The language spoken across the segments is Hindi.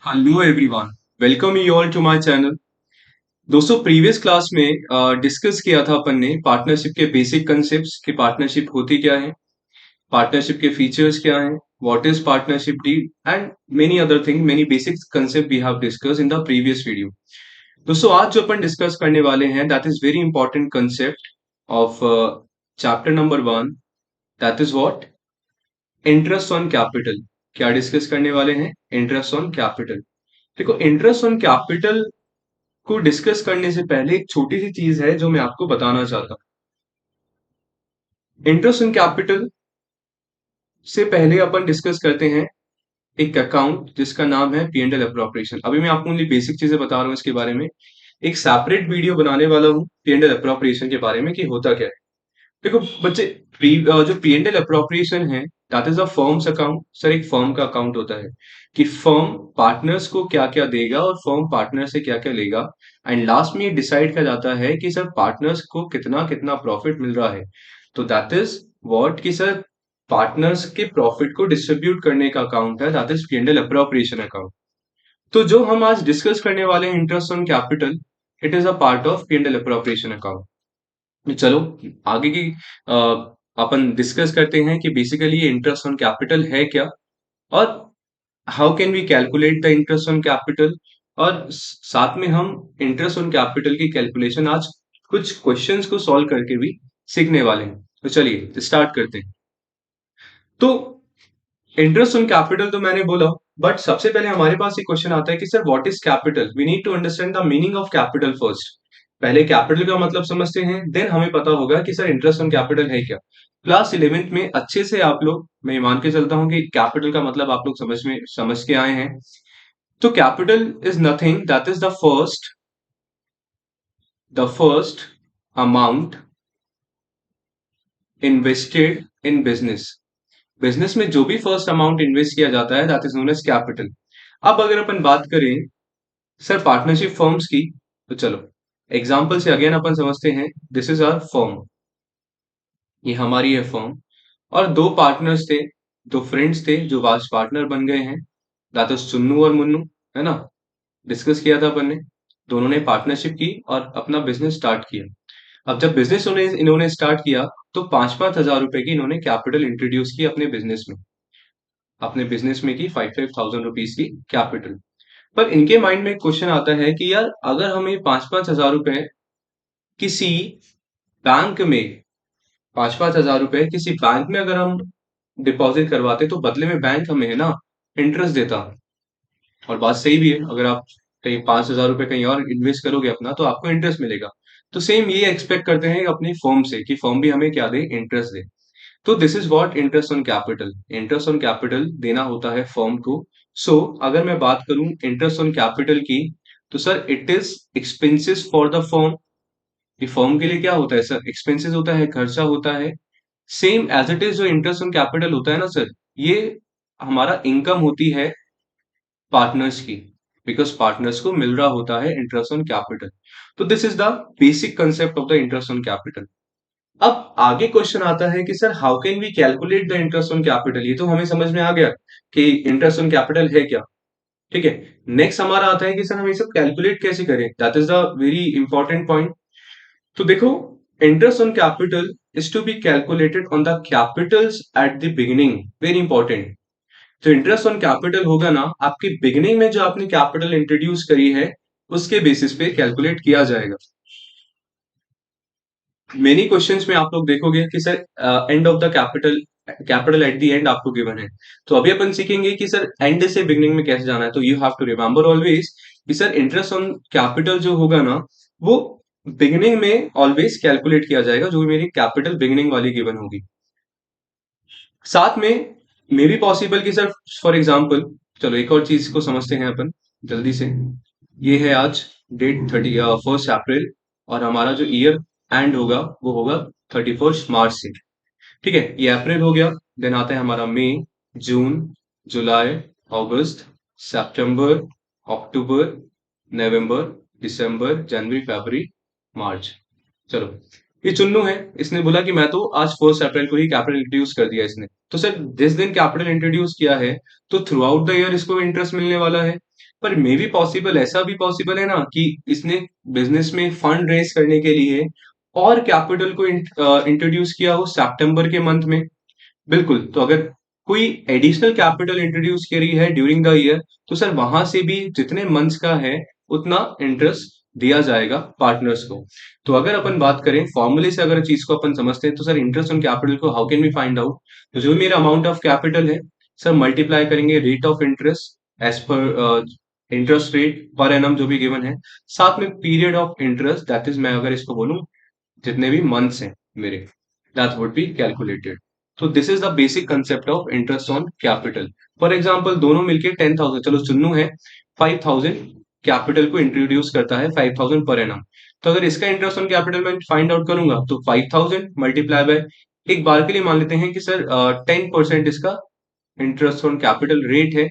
Hello everyone, welcome you all to my channel. दोस्तों, प्रीवियस क्लास में डिस्कस किया था अपन ने पार्टनरशिप के बेसिक कंसेप्ट्स कि पार्टनरशिप होती क्या है, पार्टनरशिप के फीचर्स क्या हैं, what is partnership deed and many other thing, many basic concept we have discuss in the previous video. दोस्तों, आज जो अपन डिस्कस करने वाले हैं that is very important concept of chapter number 1, that is what interest on capital. क्या डिस्कस करने वाले हैं? Interest on capital. देखो, इंटरेस्ट ऑन कैपिटल को डिस्कस करने से पहले एक छोटी सी चीज है जो मैं आपको बताना चाहता हूँ। इंटरेस्ट इन कैपिटल से पहले अपन डिस्कस करते हैं एक अकाउंट जिसका नाम है पी एंड एल अप्रोप्रिएशन। अभी मैं आपको ओनली बेसिक चीजें बता रहा हूँ इसके बारे में। एक सेपरेट वीडियो बनाने वाला हूँ पी एंड एल अप्रोप्रिएशन के बारे में कि होता क्या है। देखो बच्चे, जो पी एंड एल अप्रोप्रिएशन है that is a firms account. Sir, एक फर्म का अकाउंट होता है कि फर्म पार्टनर्स को क्या क्या देगा और फर्म पार्टनर से क्या क्या लेगा, एंड लास्ट में ये डिसाइड किया जाता है कि सर पार्टनर्स को कितना कितना प्रॉफिट मिल रहा है। तो दैट इज व्हाट कि सर पार्टनर्स के प्रॉफिट को डिस्ट्रीब्यूट करने का अकाउंट है, that is P and L appropriation account. तो जो हम आज डिस्कस करने वाले हैं interest on capital, it is a part of P and L appropriation account. चलो आगे की अ, अपन डिस्कस करते हैं कि बेसिकली ये इंटरेस्ट ऑन कैपिटल है क्या, और how can we calculate the interest on capital. और साथ में हम इंटरेस्ट ऑन कैपिटल की कैलकुलेशन आज कुछ क्वेश्चंस को सॉल्व करके भी सीखने वाले हैं। तो चलिए स्टार्ट करते हैं। तो इंटरेस्ट ऑन कैपिटल तो मैंने बोला, बट सबसे पहले हमारे पास एक क्वेश्चन आता है कि sir what is capital. We need to understand the meaning of capital first. पहले कैपिटल का मतलब समझते हैं, देन हमें पता होगा कि सर इंटरेस्ट ऑन कैपिटल है क्या। क्लास 11th में अच्छे से आप लोग, मैं मान के चलता हूं कि कैपिटल का मतलब आप लोग समझ के आए हैं। तो capital is nothing that is the first amount invested in business. Business में जो भी फर्स्ट अमाउंट इन्वेस्ट किया जाता है that is known as capital. अब अगर अपन बात करें सर पार्टनरशिप फर्म्स की, तो चलो एग्जांपल से अगेन अपन समझते हैं। दिस इज आवर फर्म, ये हमारी है फर्म, और दो पार्टनर्स थे, दो फ्रेंड्स थे जो आज पार्टनर बन गए हैं, दैट इज चुन्नू और मुन्नू, है ना। डिस्कस किया था अपन ने। दोनों ने पार्टनरशिप की और अपना बिजनेस स्टार्ट किया। अब जब बिजनेस इन्होंने स्टार्ट किया तो 5,500 रुपए की इन्होंने कैपिटल इंट्रोड्यूस की अपने बिजनेस में की 5,500 रुपीज की कैपिटल। पर इनके माइंड में एक क्वेश्चन आता है कि यार अगर हमें 5,500 रुपए किसी बैंक में 5,500 रुपए किसी बैंक में अगर हम डिपॉजिट करवाते तो बदले में बैंक हमें है ना इंटरेस्ट देता। और बात सही भी है, अगर आप कहीं 5,000 रुपए कहीं और इन्वेस्ट करोगे अपना तो आपको इंटरेस्ट मिलेगा। तो सेम ये एक्सपेक्ट करते हैं अपनी फर्म से कि फर्म भी हमें क्या दे, इंटरेस्ट दे। तो this is what interest on capital. Interest on capital देना होता है फर्म को। सो अगर मैं बात करूं इंटरेस्ट ऑन कैपिटल की, तो sir it is expenses for the firm. ये फर्म के लिए क्या होता है सर? एक्सपेंसेस होता है, खर्चा होता है। सेम एज इट इज जो इंटरेस्ट ऑन कैपिटल होता है ना सर, ये हमारा इनकम होती है पार्टनर्स की, बिकॉज पार्टनर्स को मिल रहा होता है इंटरेस्ट ऑन कैपिटल। तो this is the basic concept of the interest on capital. अब आगे क्वेश्चन आता है कि sir how can we calculate the interest on capital. ये तो हमें समझ में आ गया कि इंटरेस्ट ऑन कैपिटल है क्या। ठीक है। नेक्स्ट हमारा आता है कि सर हम ये सब कैलकुलेट कैसे करें, that is the very important point. तो देखो, interest on capital is to be calculated on the capitals at the beginning. Very important. तो इंटरेस्ट ऑन कैपिटल होगा ना आपकी बिगिनिंग में जो आपने कैपिटल इंट्रोड्यूस करी है उसके बेसिस पे कैलकुलेट किया जाएगा। मेनी क्वेश्चंस में आप लोग देखोगे कि sir end of the capital, capital at the and आपको गिवन है। तो अभी अपन सीखेंगे कि सर एंड से बिगिनिंग में कैसे जाना है। तो you have to remember always कि सर इंटरेस्ट ऑन कैपिटल जो होगा ना वो बिगिनिंग में ऑलवेज कैलकुलेट किया जाएगा, जो भी मेरी कैपिटल बिगिनिंग वाली गिवन होगी। साथ में मे भी पॉसिबल कि सर फॉर एग्जाम्पल, चलो एक और चीज को समझते हैं अपन जल्दी से। ये है आज डेट 1 अप्रैल, और हमारा जो ईयर एंड होगा वो होगा 31 मार्च से। ठीक है, ये अप्रैल हो गया। देन आता है हमारा मई, जून, जुलाई, अगस्त, सितंबर, अक्टूबर, नवंबर, दिसंबर, जनवरी, फरवरी, मार्च। चलो, ये चुन्नू है, इसने बोला कि मैं तो आज 1 अप्रैल को ही कैपिटल इंट्रोड्यूस कर दिया इसने। तो सर जिस दिन कैपिटल इंट्रोड्यूस किया है तो थ्रू आउट द ईयर इसको इंटरेस्ट मिलने वाला है। पर मे भी पॉसिबल, ऐसा भी पॉसिबल है ना कि इसने बिजनेस में फंड रेज करने के लिए और कैपिटल को इंट्रोड्यूस किया हो सितंबर के मंथ में। बिल्कुल, तो अगर कोई एडिशनल कैपिटल इंट्रोड्यूस करी है ड्यूरिंग द ईयर, तो सर वहां से भी जितने मंथ्स का है उतना इंटरेस्ट दिया जाएगा पार्टनर्स को। तो अगर अपन बात करें फॉर्मूले से, अगर चीज को अपन समझते हैं, तो सर इंटरेस्ट ऑन कैपिटल को how can we find out? तो जो मेरा अमाउंट ऑफ कैपिटल है सर, मल्टीप्लाई करेंगे rate of interest as per interest rate per annum जो भी गिवन है, साथ में period of interest, that is मैं अगर इसको बोलूं जितने भी मंथ्स हैं मेरे, that would be calculated. So this is the basic concept of interest on capital. For example दोनों मिलके 10,000, चलो चुन्नू है 5,000 कैपिटल को इंट्रोड्यूस करता है 5,000 पर एनम। तो अगर इसका इंटरेस्ट ऑन कैपिटल मैं फाइंड आउट करूंगा तो 5,000 मल्टीप्लाई बाय, एक बार के लिए मान लेते हैं कि सर 10% इसका इंटरेस्ट ऑन कैपिटल रेट है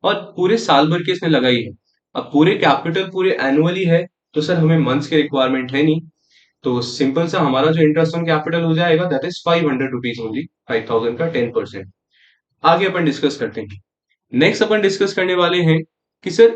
और पूरे साल भर की इसने लगाई है। अब पूरे कैपिटल पूरे एनुअली है, तो सर हमें मंथ्स की रिक्वायरमेंट है नहीं, तो सिंपल सा हमारा जो इंटरेस्ट ऑन कैपिटल हो जाएगा दैट इज 500 रुपीज ओनली, 5,000 का 10%। आगे अपन डिस्कस करते हैं। नेक्स्ट अपन डिस्कस करने वाले हैं कि सर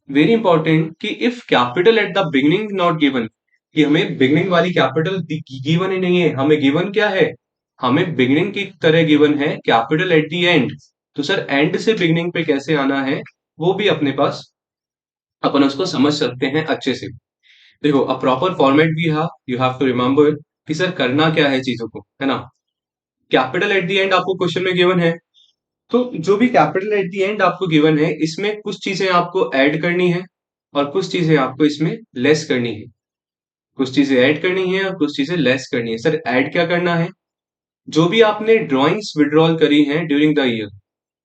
वेरी इंपॉर्टेंट कि if capital at the beginning not given, कि हमें बिगनिंग वाली कैपिटल गिवन ही नहीं है, हमें गिवन क्या है? हमें बिगनिंग की तरह गिवन है कैपिटल एट द एंड। तो सर एंड से बिगनिंग पे कैसे आना है वो भी अपने पास, अपन उसको समझ सकते हैं अच्छे से। देखो अ प्रॉपर फॉर्मेट भी है, यू हैव टू रिमेंबर कि सर करना क्या है चीजों को, है ना? कैपिटल एट द एंड आपको क्वेश्चन में गिवन है, तो जो भी कैपिटल एट द एंड आपको गिवन है इसमें कुछ चीजें आपको ऐड करनी है और कुछ चीजें आपको इसमें लेस करनी है। कुछ चीजें ऐड करनी है और कुछ चीजें लेस करनी है। सर ऐड क्या करना है? जो भी आपने ड्राइंग्स विड्रॉल करी हैं ड्यूरिंग द ईयर,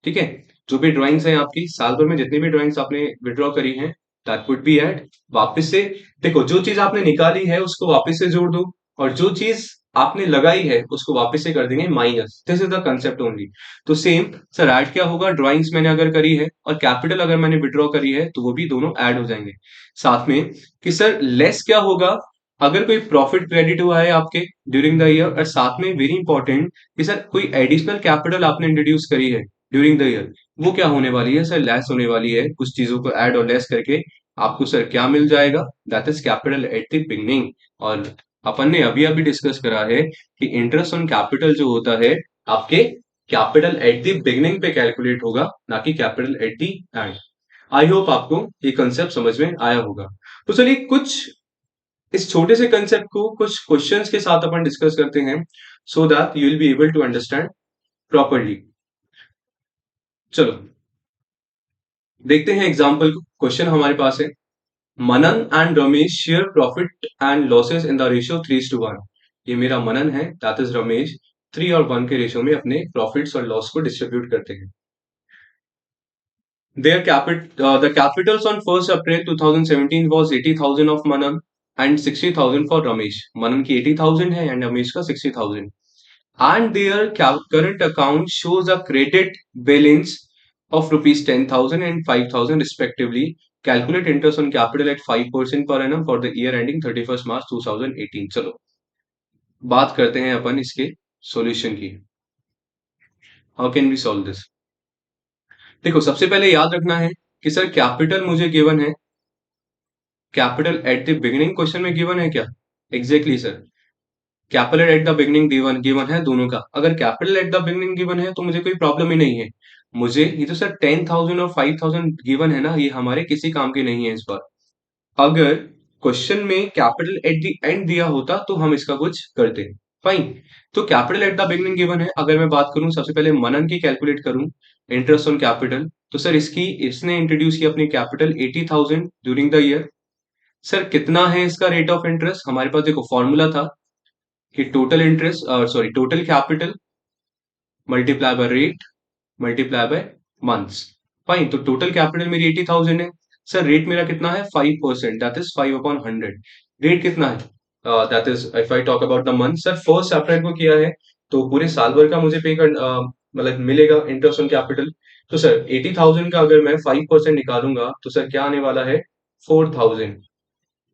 ठीक है, जो भी ड्राइंग्स हैं आपकी साल भर में, जितनी भी ड्राइंग्स आपने विड्रॉ करी हैं, दैट वुड बी ऐड। वापस से देखो, जो चीज आपने निकाली है उसको वापस से जोड़ दो, और जो चीज आपने लगाई है उसको वापस से कर देंगे minus. This is the concept only. तो सेम सर ऐड क्या होगा? ड्राइंग्स मैंने अगर करी है और कैपिटल अगर मैंने विड्रॉ करी है तो वो भी दोनों ऐड हो जाएंगे साथ में। कि सर लेस क्या होगा? अगर कोई प्रॉफिट क्रेडिट हुआ है आपके ड्यूरिंग द ईयर, और साथ में वेरी इंपॉर्टेंट कि सर कोई एडिशनल कैपिटल आपने इंट्रोड्यूस करी है ड्यूरिंग द ईयर, वो क्या होने वाली है? सर लेस होने वाली है। कुछ चीजों को ऐड और लेस करके आपको सर क्या मिल जाएगा? That is capital at the beginning. और अपन ने अभी अभी डिस्कस करा है कि इंटरेस्ट ऑन कैपिटल जो होता है आपके कैपिटल एट द बिगनिंग पे कैलकुलेट होगा, ना कि capital at the and. I hope आपको ये कंसेप्ट समझ में आया होगा। तो चलिए कुछ इस छोटे से कंसेप्ट को कुछ क्वेश्चंस के साथ अपन डिस्कस करते हैं, so that you will be able to understand properly. चलो देखते हैं एग्जाम्पल को। क्वेश्चन हमारे पास है, Manan and Ramesh share profit and losses in the ratio 3:1। ये मेरा मनन है, दैट इज रमेश, 3 और 1 के रेशियो में अपने प्रॉफिट्स और लॉस को डिस्ट्रीब्यूट करते हैं। The capitals on 1st April 2017 was 80,000 of Manan and 60,000 for Ramesh. Manan की 80,000 है and Ramesh का 60,000. And their current account shows a credit balance of rupees 10,000 and 5,000 respectively. Calculate interest on capital at 5% per annum for the year ending 31st March 2018. चलो बात करते हैं अपन इसके सॉल्यूशन की। How can we solve this? देखो सबसे पहले याद रखना है कि सर कैपिटल मुझे गिवन है, capital at the beginning question में गिवन है क्या? Exactly sir, capital at the beginning given given है दोनों का। अगर capital at the beginning given है तो मुझे कोई प्रॉब्लम ही नहीं है। मुझे ये तो सर 10,000 और 5,000 गिवन है ना, ये हमारे किसी काम के नहीं है इस बार। अगर क्वेश्चन में कैपिटल एट द एंड दिया होता तो हम इसका कुछ करते। फाइन। तो capital at the beginning given है। अगर मैं बात करूं सबसे पहले मनन की कैलकुलेट करूं इंटरेस्ट ऑन कैपिटल, तो सर इसने इंट्रोड्यूस किया अपनी capital 80,000 during the year. Sir कितना है इसका रेट ऑफ इंटरेस्ट? हमारे पास देखो फॉर्मूला था कि total interest, sorry total capital multiply by rate multiply by months. Fine. तो टोटल कैपिटल मेरी 80,000 है। सर रेट मेरा कितना है? 5%, दैट इज 5/100। रेट कितना है? That is if I talk about the month, sir 1 अप्रैल को किया है तो पूरे साल भर का मुझे पे कर मतलब मिलेगा इंटरेस्ट ऑन कैपिटल। तो सर 80,000 का अगर मैं 5% निकालूंगा तो सर क्या आने वाला है? 4,000,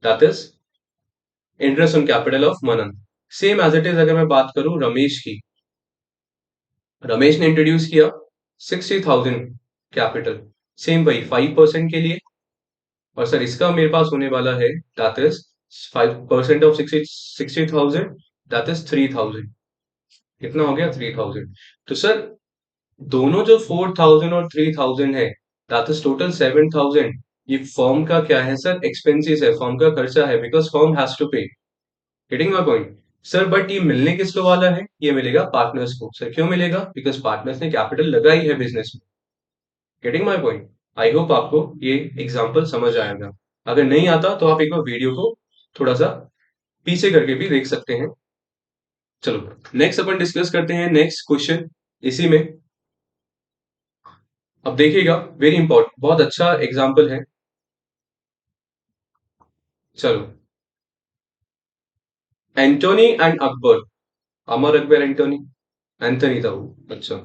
that is interest on capital of Manan. Same as it is अगर मैं बात करूं रमेश की, रमेश ने इंट्रोड्यूस किया 60,000 कैपिटल, सेम वही 5% के लिए और सर इसका मेरे पास होने वाला है that is 5% of 60,000 that is 3,000। कितना हो गया 3,000। तो सर दोनों जो 4,000 और 3,000 है दैट इज टोटल 7,000। ये फर्म का क्या है सर, एक्सपेंसेस है, फर्म का खर्चा है, बिकॉज फर्म हैज टू पे। Getting my point sir. But ये मिलने किसको वाला है, ये मिलेगा पार्टनर्स को। सर क्यों मिलेगा, बिकॉज पार्टनर्स ने कैपिटल लगाई है बिजनेस में। Getting my point. I hope आपको ये एग्जांपल समझ आएगा। अगर नहीं आता तो आप एक बार वीडियो को थोड़ा सा पीछे करके भी देख सकते हैं। चलो नेक्स्ट अपन डिस्कस करते हैं नेक्स्ट क्वेश्चन इसी में। अब देखिएगा, वेरी इंपॉर्टेंट, बहुत अच्छा एग्जाम्पल है। चलो, Antony and Akbar. Amar Akbar Antony, Anthony था वो। अच्छा,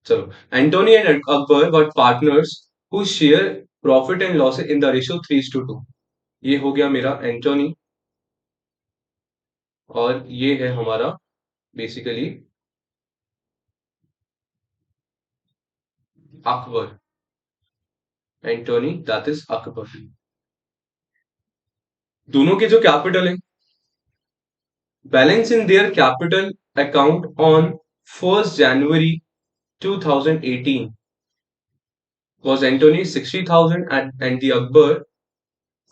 चलो Antony and Akbar were partners who share profit and loss in the ratio 3:2। ये हो गया मेरा एंटोनी, और ये है हमारा basically Akbar. Antony that is Akbar. दोनों के जो कैपिटल है, balance in their capital account on 1st January 2018 was Anthony 60,000 and the Akbar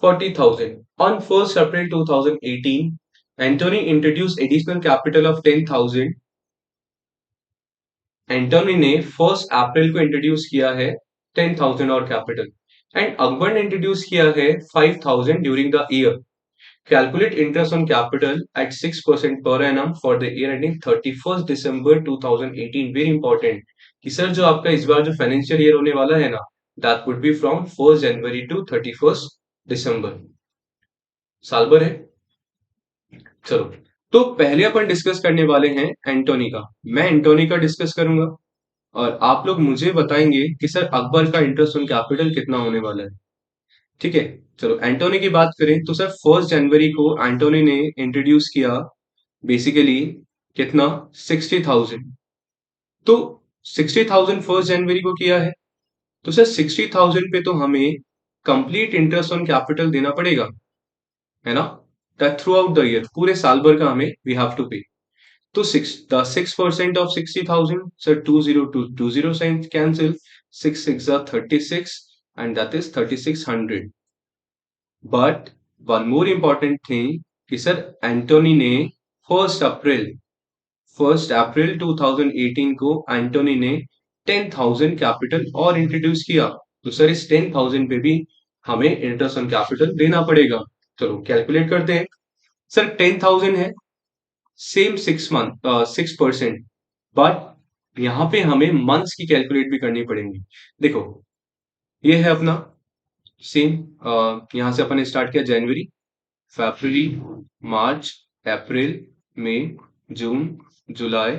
40,000. On 1st April 2018, Anthony introduced additional capital of 10,000। Antony ने 1st April को इंट्रोड्यूस किया है 10,000 और कैपिटल, एंड अकबर ने इंट्रोड्यूस किया है 5,000 during the year. Calculate interest on capital at 6% per annum for the year ending 31st December 2018। Very important कि सर जो आपका इस बार जो फाइनेंशियल ईयर होने वाला है ना, that would B from 1st January to 31st December। साल भर है। चलो, तो पहले अपन डिस्कस करने वाले हैं एंटोनी का। मैं एंटोनी का डिस्कस करूंगा और आप लोग मुझे बताएंगे कि सर अकबर का इंटरेस्ट ऑन कैपिटल कितना होने वाला है। ठीक है। चलो एंटोनी की बात करें तो सर 1st January को एंटोनी ने इंट्रोड्यूस किया बेसिकली कितना, 60,000। तो 60,000 1st January को किया है, तो सर 60,000 पे तो हमें कंप्लीट इंटरेस्ट ऑन कैपिटल देना पड़ेगा, है ना। That through out the year, पूरे साल भर का हमें वी हैव टू पे। तो 6% of 60,000 sir 20 sign cancel, 6 6 36 and that is 3600। But one more important thing कि सर एंटोनी ने फर्स्ट अप्रैल 2018 को एंटोनी ने 10,000 कैपिटल और इंट्रोड्यूस किया। तो सर इस 10,000 पे भी हमें इंटरेस्ट ऑन कैपिटल देना पड़ेगा। चलो कैलकुलेट करते हैं। सर 10,000 है, सेम 6%, बट यहाँ पे हमें मंथ्स की कैलकुलेट भी करनी पड़ेगी। देखो ये है अपना सेम, यहाँ से अपन स्टार्ट किया जनवरी, फरवरी, मार्च, अप्रैल, मई, जून, जुलाई,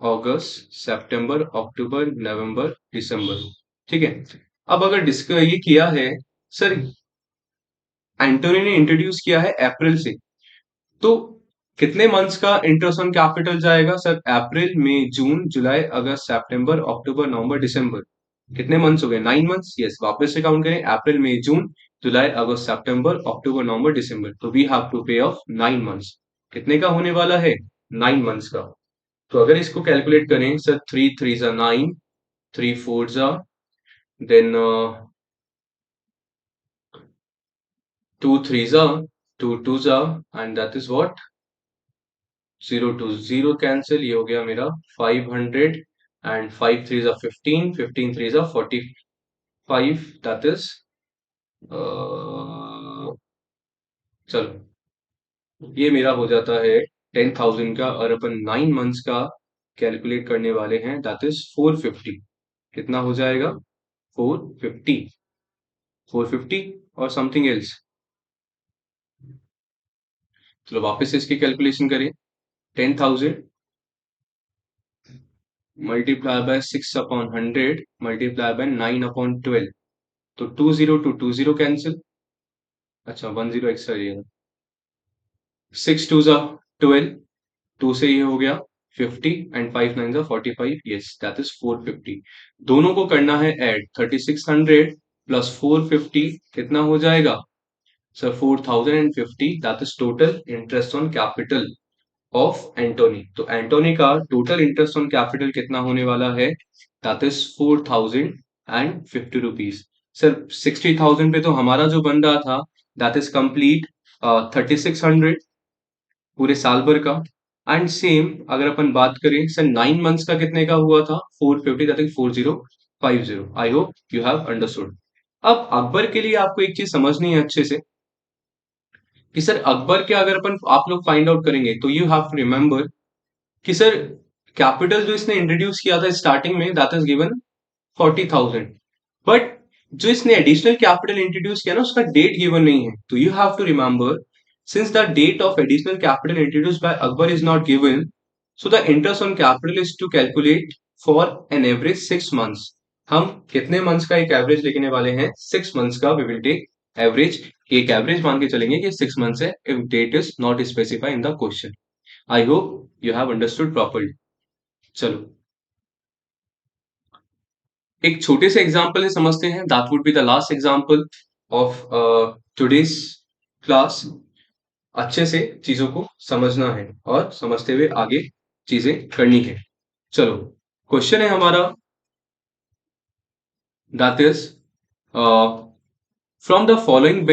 अगस्त, सितंबर, अक्टूबर, नवंबर, दिसंबर। ठीक है। अब अगर ये किया है सर, एंटोनी ने इंट्रोड्यूस किया है अप्रैल से, तो कितने मंथ्स का इंटरेस्ट ऑन कैपिटल जाएगा सर, अप्रैल, मई, जून, जुलाई, अगस्त, सितंबर, अक्टूबर, नवंबर, दिसंबर। कितने मंथ्स हो गए, 9 मंथ्स। यस, वापस से काउंट करें, अप्रैल, मई, जून, जुलाई, अगस्त, सितंबर, अक्टूबर, नवंबर, दिसंबर। तो वी हैव टू पे ऑफ 9 मंथ्स। कितने का होने वाला है, 9 मंथ्स का। तो अगर इसको कैलकुलेट करें sir, 3 3 9, 3 4, then 2 3, 2 2, and that is what 0 2 0 cancel, ये हो गया मेरा 500, एंड 5 3 15, 15 3 45, दैट इज चलो ये मेरा हो जाता है 10,000 का, और अपन 9 मंथ्स का कैलकुलेट करने वाले हैं दैट इज 450। कितना हो जाएगा, 450, 450 और समथिंग एल्स। चलो वापस से इसकी कैलकुलेशन करें, 10,000 मल्टीप्लाई बाय 6/100 मल्टीप्लाई बाय 9/12। तो 2 0 कैंसिल, अच्छा 1 0 एक्स्ट्रा ये 6 2 12, 2 से ये हो गया 50, एंड 5 9 45, यस दैट इज 450। दोनों को करना है ऐड, 3600 प्लस 450 कितना हो जाएगा sir 4050, that is total interest on capital of Antony. तो एंटोनी का टोटल इंटरेस्ट ऑन कैपिटल कितना होने वाला है, दैट इज 4050 रुपीज। सर 60,000 पे तो हमारा जो बन रहा था दैट इज कंप्लीट 3600 पूरे साल भर का। एंड सेम अगर अपन बात करें सर 9 मंथ्स का कितने का हुआ था 450, that is 4050। I hope you have understood. अब अकबर के लिए आपको एक चीज समझनी है अच्छे से कि सर अकबर के अगर अपन आप लोग फाइंड आउट करेंगे तो यू हैव टू रिमेंबर कि सर कैपिटल जो इसने इंट्रोड्यूस किया था स्टार्टिंग में दैट इज गिवन 40,000, बट जो इसने एडिशनल कैपिटल इंट्रोड्यूस किया ना उसका डेट गिवन नहीं है। तो you have to remember since the date of additional capital introduce by Akbar is not given, so the interest on capital is to calculate for an average 6 months. हम कितने मंथ्स का एक एवरेज लेने वाले हैं, 6 मंथ्स का वी विल टेक एवरेज। एक एवरेज मान के चलेंगे कि 6 मंथ्स है if date is not specify in the question. I hope you have understood properly. चलो एक छोटे से एग्जाम्पल से समझते हैं, that would be the last example of today's class. अच्छे से चीजों को समझना है और समझते हुए आगे चीजें करनी है। चलो क्वेश्चन है हमारा that is from the following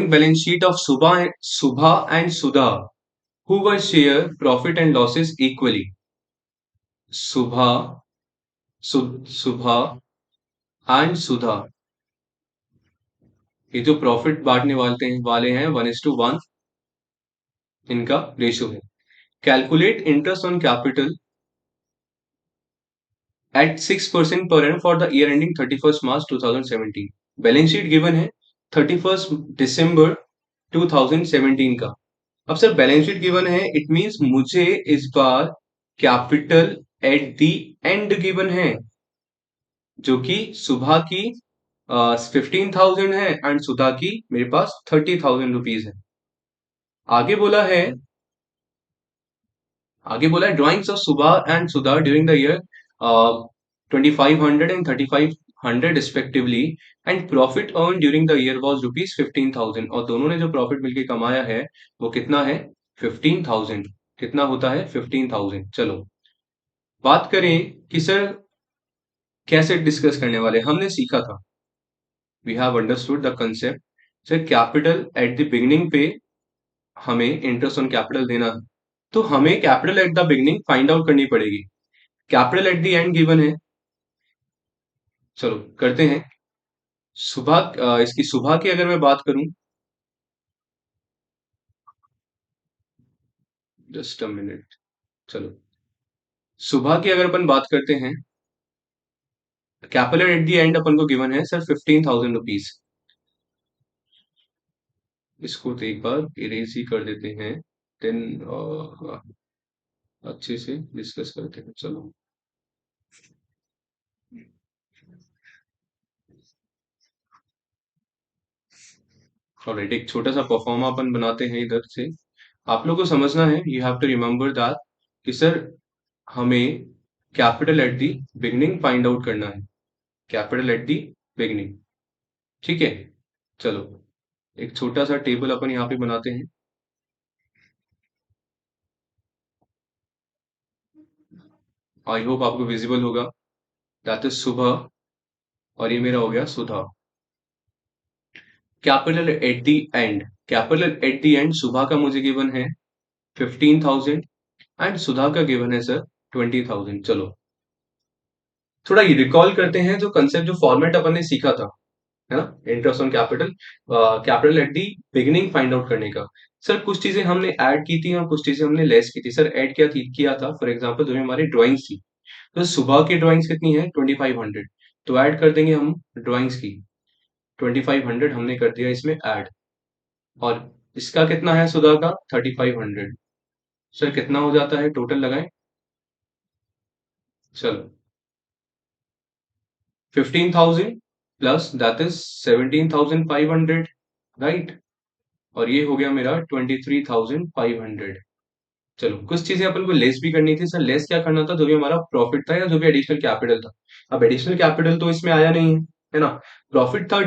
balance sheet of Subah and Sudha who were share profit and losses equally. Subah Subah and सुधा, ये जो प्रॉफिट बांटने वाले हैं 1:1 इनका रेशियो है। Calculate interest on capital at 6% पर annum for the year ending 31 March 2017। Balance sheet given है 31 दिसंबर 2017 का। अब सर बैलेंस शीट गिवन है इट मींस मुझे इस बार capital at the end given है जो कि सुबह की 15,000 है एंड सुधा की मेरे पास 30,000 रुपीज है। आगे बोला है drawings of Subah and Sudha during the year 2500 and 3500 respectively and profit earn during the year was rupees 15,000। और दोनों ने जो प्रॉफिट मिलकर कमाया है वो कितना है 15,000। कितना होता है 15,000। चलो बात करें कि सर कैसे डिस्कस करने वाले, हमने सीखा था we have understood the concept. Sir capital at the beginning पे हमें इंटरेस्ट ऑन कैपिटल देना है, तो हमें capital at the beginning find out करनी पड़ेगी। Capital at the end given है, चलो करते हैं। इसकी सुबह की अगर मैं बात करूं, जस्ट अ मिनट। चलो सुबह की अगर अपन बात करते हैं, कैपिटल एट द एंड अपन को गिवन है सर 15,000 रुपीज। इसको तो एक बार इरेज ही कर देते हैं, देन अच्छे से डिस्कस करते हैं। चलो ऑलराइट, एक छोटा सा परफॉर्मा अपन बनाते हैं इधर से। आप लोग को समझना है, you have to remember that कि सर हमें capital at the beginning find out करना है। कैपिटल एट दी बिगनिंग, ठीक है। चलो एक छोटा सा टेबल अपन यहाँ पे बनाते हैं। आई होप आपको विजिबल होगा, दैट इज सुबह और ये मेरा हो गया सुधा। कैपिटल एट दी एंड, सुबह का मुझे गिवन है 15,000 एंड सुधा का गिवन है सर 20,000। चलो थोड़ा ये रिकॉल करते हैं जो कंसेप्ट, जो फॉर्मेट अपन ने सीखा था, है ना, interest on capital, capital at the beginning find out करने का। सर कुछ चीजें हमने ऐड की थी और कुछ चीजें हमने लेस की थी। सर ऐड किया था फॉर एग्जांपल जो हमारी ड्राइंग्स थी, तो सुबह की ड्राइंग्स कितनी है 2500, तो ऐड कर देंगे हम ड्राइंग्स की 2500 हमने कर दिया इसमें ऐड। और इसका कितना है सुधा का 3500। सर कितना हो जाता है टोटल लगाएं, चलो 15,000 प्लस दैट इज 17,500, राइट। और ये हो गया मेरा 23,500। चलो कुछ चीजें अपन को लेस भी करनी थी सर। लेस क्या करना था, जो भी हमारा प्रॉफिट था या जो भी एडिशनल कैपिटल था। अब एडिशनल कैपिटल तो इसमें आया नहीं है ना। प्रॉफिट था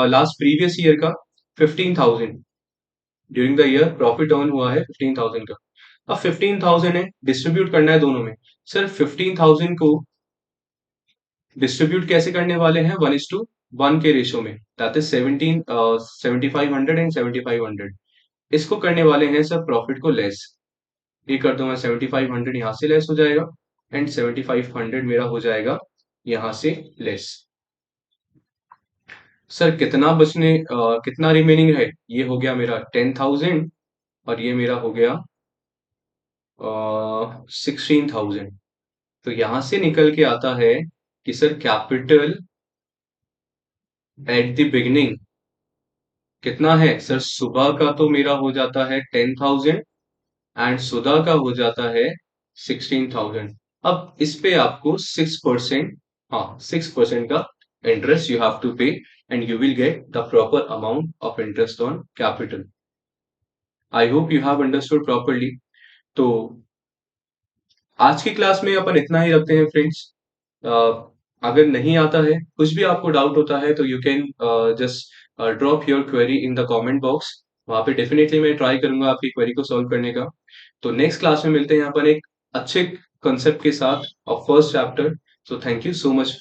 लास्ट प्रीवियस ईयर का 15,000। During the year profit earn हुआ है 15,000 का। अब 15,000 है, डिस्ट्रीब्यूट करना है दोनों में। सर 15,000 को डिस्ट्रीब्यूट कैसे करने वाले हैं, 1:1 के रेशो में, दैट इज 7500 एंड 7500। इसको करने वाले हैं सर प्रॉफिट को लेस। ये कर दूं मैं, 7500 यहाँ से लेस हो जाएगा एंड 7500 मेरा हो जाएगा यहाँ से लेस। सर कितना कितना रिमेनिंग है, ये हो गया मेरा 10,000 और ये मेरा हो गया 16,000। तो यहां से निकल के आता है कि sir capital at the beginning कितना है सर। सुबह का तो मेरा हो जाता है 10,000 एंड सुधा का हो जाता है 16,000। अब इस पे आपको 6%, हाँ 6% का इंटरेस्ट यू हैव टू पे and you will get the proper amount of interest on capital. I hope you have understood properly. तो आज की क्लास में अपन इतना ही रखते हैं फ्रेंड्स। अगर नहीं आता है, कुछ भी आपको डाउट होता है, तो you can just drop your query in the comment box. वहां पे डेफिनेटली मैं ट्राई करूंगा आपकी क्वेरी को सॉल्व करने का। तो नेक्स्ट क्लास में मिलते हैं अपन एक अच्छे कंसेप्ट के साथ of first chapter. So thank you so much.